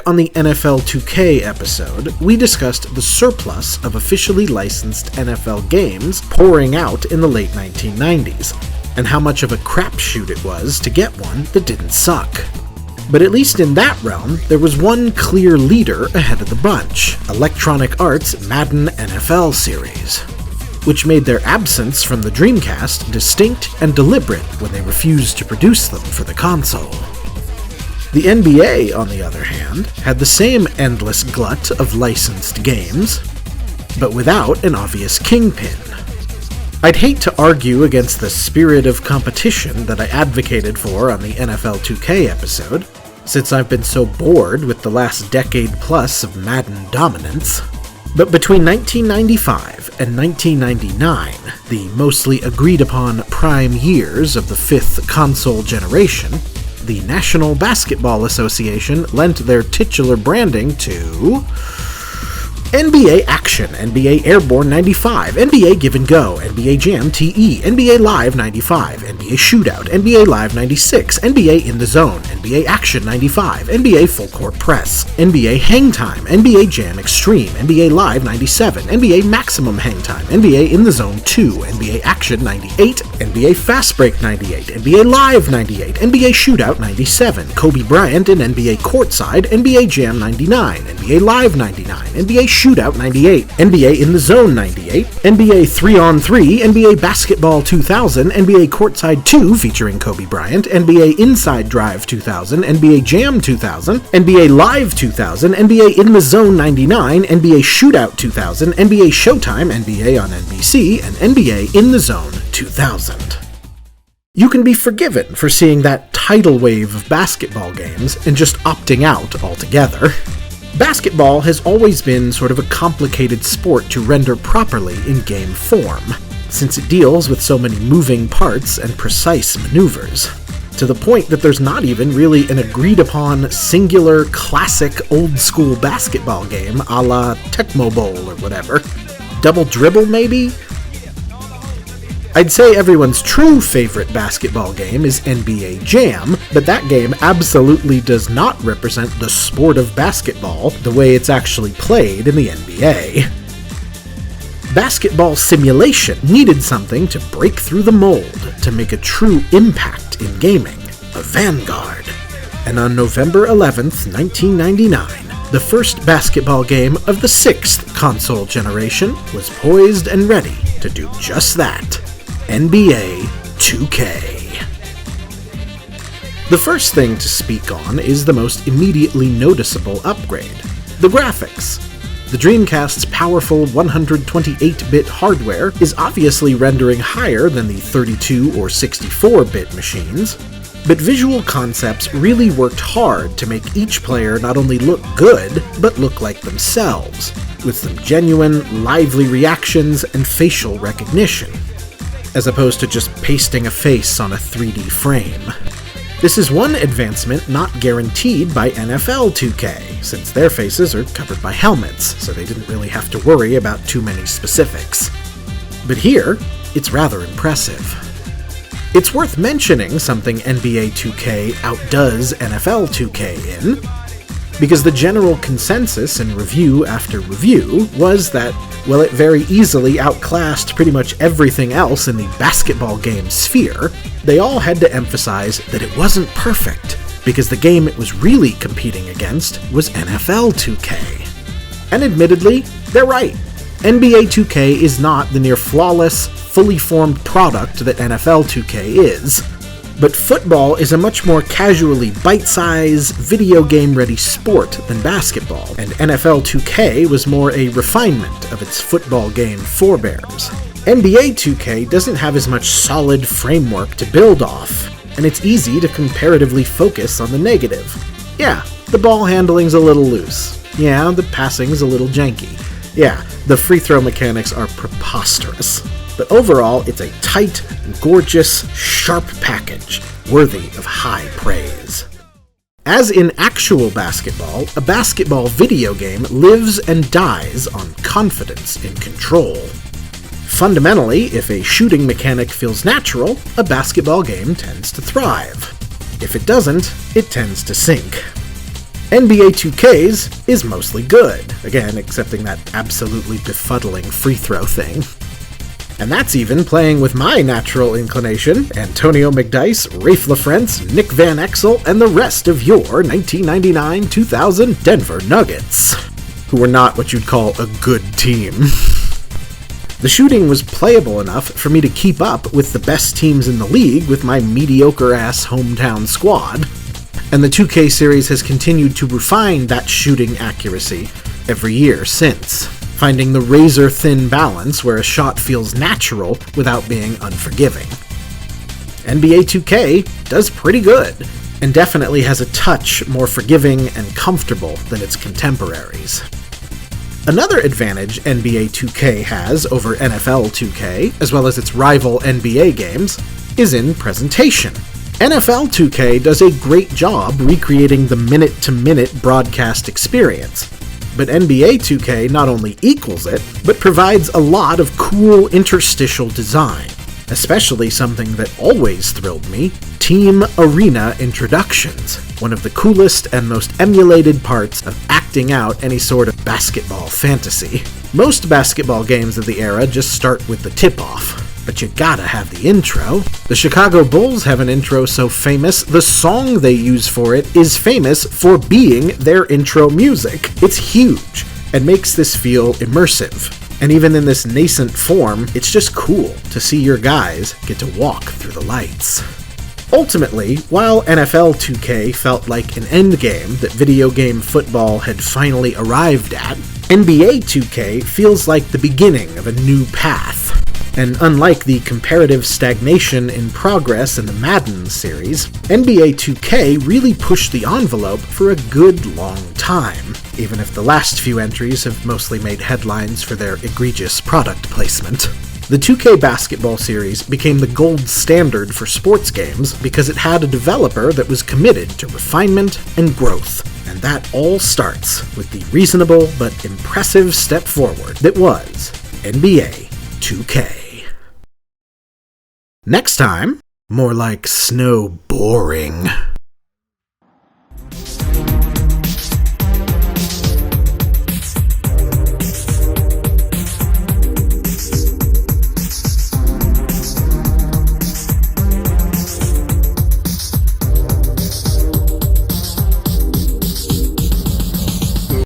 on the NFL 2K episode, we discussed the surplus of officially licensed NFL games pouring out in the late 1990s, and how much of a crapshoot it was to get one that didn't suck. But at least in that realm, there was one clear leader ahead of the bunch: Electronic Arts' Madden NFL series, which made their absence from the Dreamcast distinct and deliberate when they refused to produce them for the console. The NBA, on the other hand, had the same endless glut of licensed games, but without an obvious kingpin. I'd hate to argue against the spirit of competition that I advocated for on the NFL 2K episode, since I've been so bored with the last decade plus of Madden dominance. But between 1995 and 1999, the mostly agreed upon prime years of the fifth console generation, the National Basketball Association lent their titular branding to NBA Action, NBA Airborne 95, NBA Give and Go, NBA Jam TE, NBA Live 95, NBA Shootout, NBA Live 96, NBA In the Zone, NBA Action 95, NBA Full Court Press, NBA Hang Time, NBA Jam Extreme, NBA Live 97, NBA Maximum Hang Time, NBA In the Zone 2, NBA Action 98, NBA Fast Break 98, NBA Live 98, NBA Shootout 97, Kobe Bryant and NBA Courtside, NBA Jam 99, NBA Live 99, NBA Shootout 98, NBA In the Zone 98, NBA 3-on-3, NBA Basketball 2000, NBA Courtside 2 featuring Kobe Bryant, NBA Inside Drive 2000, NBA Jam 2000, NBA Live 2000, NBA In the Zone 99, NBA Shootout 2000, NBA Showtime, NBA on NBC, and NBA In the Zone 2000. You can be forgiven for seeing that tidal wave of basketball games and just opting out altogether. Basketball has always been sort of a complicated sport to render properly in game form, since it deals with so many moving parts and precise maneuvers, to the point that there's not even really an agreed-upon, singular, classic, old-school basketball game a la Tecmo Bowl or whatever. Double Dribble, maybe? I'd say everyone's true favorite basketball game is NBA Jam, but that game absolutely does not represent the sport of basketball the way it's actually played in the NBA. Basketball simulation needed something to break through the mold to make a true impact in gaming, a vanguard. And on November 11th, 1999, the first basketball game of the sixth console generation was poised and ready to do just that. NBA 2K. The first thing to speak on is the most immediately noticeable upgrade: the graphics. The Dreamcast's powerful 128-bit hardware is obviously rendering higher than the 32 or 64-bit machines, but visual concepts really worked hard to make each player not only look good, but look like themselves, with some genuine, lively reactions and facial recognition, as opposed to just pasting a face on a 3D frame. This is one advancement not guaranteed by NFL 2K, since their faces are covered by helmets, so they didn't really have to worry about too many specifics. But here, it's rather impressive. It's worth mentioning something NBA 2K outdoes NFL 2K in, because the general consensus in review after review was that, well, it very easily outclassed pretty much everything else in the basketball game sphere. They all had to emphasize that it wasn't perfect, because the game it was really competing against was NFL 2K. And admittedly, they're right. NBA 2K is not the near-flawless, fully formed product that NFL 2K is. But football is a much more casually bite-sized, video game-ready sport than basketball, and NFL 2K was more a refinement of its football game forebears. NBA 2K doesn't have as much solid framework to build off, and it's easy to comparatively focus on the negative. Yeah, the ball handling's a little loose. Yeah, the passing's a little janky. Yeah, the free throw mechanics are preposterous. But overall, it's a tight, gorgeous, sharp package, worthy of high praise. As in actual basketball, a basketball video game lives and dies on confidence in control. Fundamentally, if a shooting mechanic feels natural, a basketball game tends to thrive. If it doesn't, it tends to sink. NBA 2K's is mostly good, again, excepting that absolutely befuddling free throw thing. And that's even playing with my natural inclination, Antonio McDyess, Rafe LaFrentz, Nick Van Exel, and the rest of your 1999-2000 Denver Nuggets, who were not what you'd call a good team. The shooting was playable enough for me to keep up with the best teams in the league with my mediocre-ass hometown squad, and the 2K series has continued to refine that shooting accuracy every year since, finding the razor-thin balance where a shot feels natural without being unforgiving. NBA 2K does pretty good, and definitely has a touch more forgiving and comfortable than its contemporaries. Another advantage NBA 2K has over NFL 2K, as well as its rival NBA games, is in presentation. NFL 2K does a great job recreating the minute-to-minute broadcast experience, but NBA 2K not only equals it, but provides a lot of cool interstitial design, especially something that always thrilled me, Team Arena introductions, one of the coolest and most emulated parts of acting out any sort of basketball fantasy. Most basketball games of the era just start with the tip-off, but you gotta have the intro. The Chicago Bulls have an intro so famous, the song they use for it is famous for being their intro music. It's huge, and makes this feel immersive. And even in this nascent form, it's just cool to see your guys get to walk through the lights. Ultimately, while NFL 2K felt like an endgame that video game football had finally arrived at, NBA 2K feels like the beginning of a new path. And unlike the comparative stagnation in progress in the Madden series, NBA 2K really pushed the envelope for a good long time, even if the last few entries have mostly made headlines for their egregious product placement. The 2K basketball series became the gold standard for sports games because it had a developer that was committed to refinement and growth, and that all starts with the reasonable but impressive step forward that was NBA 2K. Next time, more like snow boring.